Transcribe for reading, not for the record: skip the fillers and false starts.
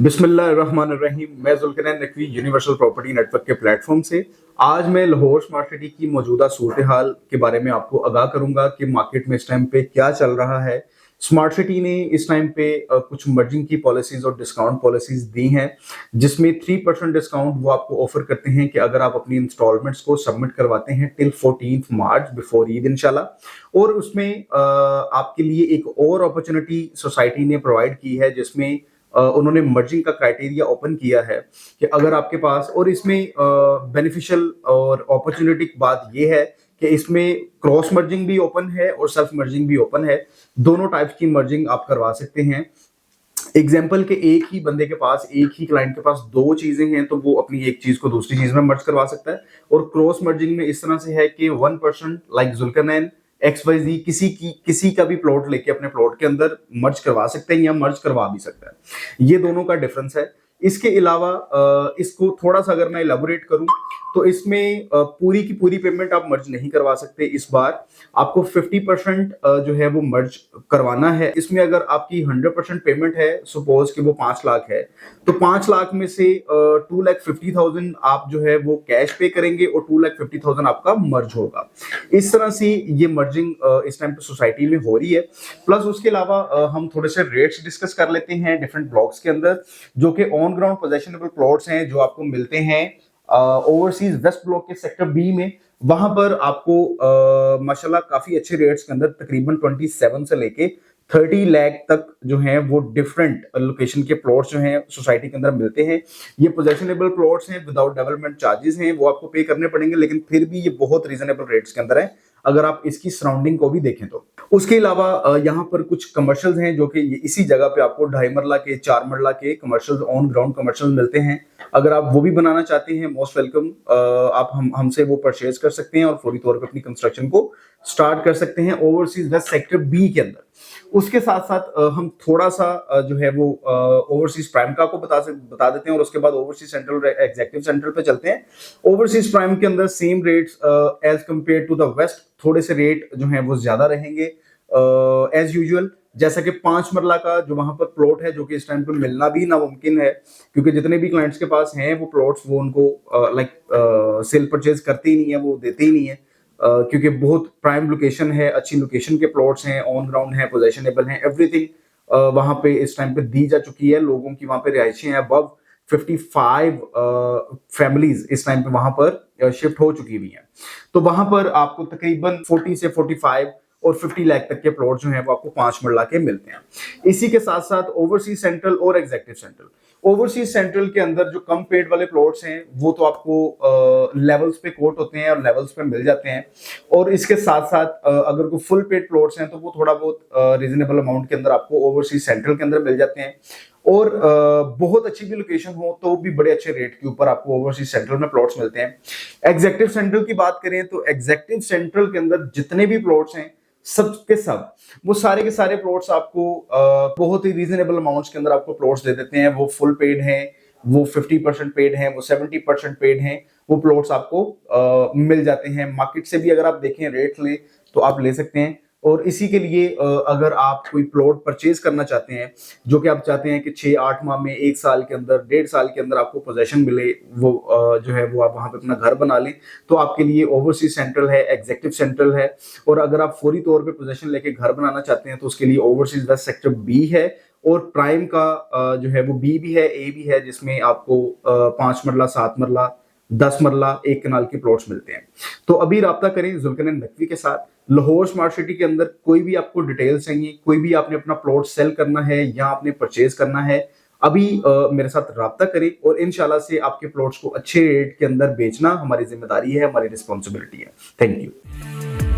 बिस्मिल्लाहिर्रहमानिर्रहीम। मैं Zulqarnain Naqvi universal property network के प्लेटफॉर्म से आज मैं लाहौर स्मार्ट सिटी की मौजूदा सूरत हाल के बारे में आपको आगाह करूंगा कि मार्केट में इस टाइम पे क्या चल रहा है। स्मार्ट सिटी ने इस टाइम पे कुछ मर्जिंग की पॉलिसीज और डिस्काउंट पॉलिसीज दी हैं, जिसमें 3% डिस्काउंट वो आपको ऑफर करते हैं कि अगर आप अपनी इंस्टॉलमेंट्स को सबमिट करवाते हैं टिल 14 मार्च बिफोर ईद इंशाल्लाह। और उसमें आपके लिए एक और अपॉर्चुनिटी सोसाइटी ने प्रोवाइड की है, जिसमें उन्होंने मर्जिंग का क्राइटेरिया ओपन किया है कि अगर आपके पास, और इसमें बेनिफिशियल और अपॉर्चुनिटी की बात यह है कि इसमें क्रॉस मर्जिंग भी ओपन है और सेल्फ मर्जिंग भी ओपन है। दोनों टाइप्स की मर्जिंग आप करवा सकते हैं। एग्जाम्पल के एक ही बंदे के पास, एक ही क्लाइंट के पास दो चीजें हैं तो वो अपनी एक चीज को दूसरी चीज में मर्ज करवा सकता है। और क्रॉस मर्जिंग में इस तरह से है कि 1% लाइक जुल्करनैन XYZ किसी का भी प्लॉट लेके अपने प्लॉट के अंदर मर्ज करवा सकते हैं या मर्ज करवा भी सकता है। ये दोनों का डिफरेंस है। इसके अलावा इसको थोड़ा सा अगर मैं इलेबोरेट करूं तो इसमें पूरी की पूरी पेमेंट आप मर्ज नहीं करवा सकते। इस बार आपको 50% जो है वो मर्ज करवाना है। इसमें अगर आपकी 100% पेमेंट है, सपोज कि वो 5 लाख है, तो 5 लाख में से 2,50,000 आप जो है वो कैश पे करेंगे और 2,50,000 आपका मर्ज होगा। इस तरह से ये मर्जिंग इस टाइम पे सोसाइटी में हो रही है। प्लस उसके अलावा हम थोड़े से रेट्स डिस्कस कर लेते हैं डिफरेंट ब्लॉक्स के अंदर, जो कि ऑन ग्राउंड पोजेशनेबल प्लॉट्स हैं जो आपको मिलते हैं ओवरसीज वेस्ट ब्लॉक के सेक्टर बी में। वहां पर आपको माशाल्लाह काफी अच्छे रेट्स के अंदर तकरीबन 27 से लेके 30 लाख तक जो है वो डिफरेंट लोकेशन के प्लॉट्स जो हैं सोसाइटी के अंदर मिलते हैं। ये पोजेशनेबल प्लॉट्स हैं, विदाउट डेवलपमेंट चार्जेस हैं, वो आपको पे करने पड़ेंगे, लेकिन फिर भी ये बहुत रीजनेबल रेट्स के अंदर है अगर आप इसकी सराउंडिंग को भी देखें तो। उसके अलावा यहाँ पर कुछ कमर्शियल्स हैं जो कि इसी जगह पे आपको 2.5 मरला के 4 मरला के कमर्शियल्स, ऑन ग्राउंड कमर्शियल मिलते हैं। अगर आप वो भी बनाना चाहते हैं, मोस्ट वेलकम, आप हमसे वो परचेज कर सकते हैं और फौरी तौर पे अपनी कंस्ट्रक्शन को स्टार्ट कर सकते हैं ओवरसीज वेस्ट सेक्टर बी के अंदर। उसके साथ साथ हम थोड़ा सा जो है वो ओवरसीज प्राइम का आपको बता देते हैं और उसके बाद ओवरसीज सेंट्रल एग्जीक्यूटिव सेंट्रल पे चलते हैं। ओवरसीज प्राइम के अंदर same rates as compare to the west, थोड़े से रेट जो हैं वो ज्यादा रहेंगे एज यूजुअल। जैसा कि 5 मरला का जो वहां पर प्लॉट है, जो कि इस टाइम पे मिलना भी नामुमकिन है, क्योंकि जितने भी क्लाइंट्स के पास हैं वो प्लॉट्स वो उनको सेल परचेज करते ही नहीं है, वो देते ही नहीं है, क्योंकि बहुत प्राइम लोकेशन है, अच्छी लोकेशन के प्लॉट्स हैं, ऑन ग्राउंड है, पोजेशनेबल हैं, एवरीथिंग वहां पे इस टाइम पे दी जा चुकी है। लोगों की वहां पे रिहायशें हैं, अबव 55 फैमिलीज इस टाइम पे वहां पर शिफ्ट हो चुकी हुई हैं। तो वहां पर आपको तकरीबन 40 से 45 और 50 लाख तक के प्लॉट जो हैं वो आपको 5 मरला के मिलते हैं। इसी के साथ साथ ओवरसीज सेंट्रल और एग्जीक्यूटिव सेंट्रल, ओवरसीज सेंट्रल के अंदर जो कम पेड वाले प्लॉट्स हैं वो तो आपको लेवल्स पे कोट होते हैं और लेवल्स पे मिल जाते हैं। और इसके साथ साथ अगर कोई फुल पेड प्लॉट्स हैं तो वो थोड़ा बहुत रीजनेबल अमाउंट के अंदर आपको ओवरसीज सेंट्रल के अंदर मिल जाते हैं। और बहुत अच्छी भी लोकेशन हो तो भी बड़े अच्छे रेट के ऊपर आपको ओवरसीज सेंट्रल में प्लॉट्स मिलते हैं। एग्जीक्यूटिव सेंट्रल की बात करें तो एग्जीक्यूटिव सेंट्रल के अंदर जितने भी प्लॉट्स हैं सब के सब वो सारे के सारे प्लॉट्स आपको बहुत ही रीजनेबल अमाउंट्स के अंदर आपको प्लॉट्स दे देते हैं। वो फुल पेड हैं, वो 50% पेड हैं, वो 70% पेड हैं, वो प्लॉट्स आपको मिल जाते हैं। मार्केट से भी अगर आप देखें रेट ले तो आप ले सकते हैं। और इसी के लिए अगर आप कोई प्लॉट परचेज करना चाहते हैं, जो कि आप चाहते हैं कि 6-8 माह में, 1 साल के अंदर, 1.5 साल के अंदर आपको पोजेशन मिले, वो जो है वो आप वहां पे अपना घर बना लें, तो आपके लिए ओवरसीज सेंट्रल है, एग्जीक्यूटिव सेंट्रल है। और अगर आप फौरी तौर पे पोजेशन लेके घर बनाना चाहते हैं तो उसके लिए ओवरसीज वेस्ट सेक्टर बी है। और प्राइम का जो है वो बी भी है, ए भी है, जिसमें आपको 5 मरला, 7 मरला, 10 मरला, 1 कनाल के प्लॉट्स मिलते हैं। तो अभी राब्ता करें जुल्करनैन नकवी के साथ। लाहौर स्मार्ट सिटी के अंदर कोई भी आपको डिटेल्स चाहिए, कोई भी आपने अपना प्लॉट सेल करना है या आपने परचेज करना है, अभी मेरे साथ राब्ता करें और इंशाल्लाह से आपके प्लॉट्स को अच्छे रेट के अंदर बेचना हमारी जिम्मेदारी है, हमारी रिस्पॉन्सिबिलिटी है। Thank you.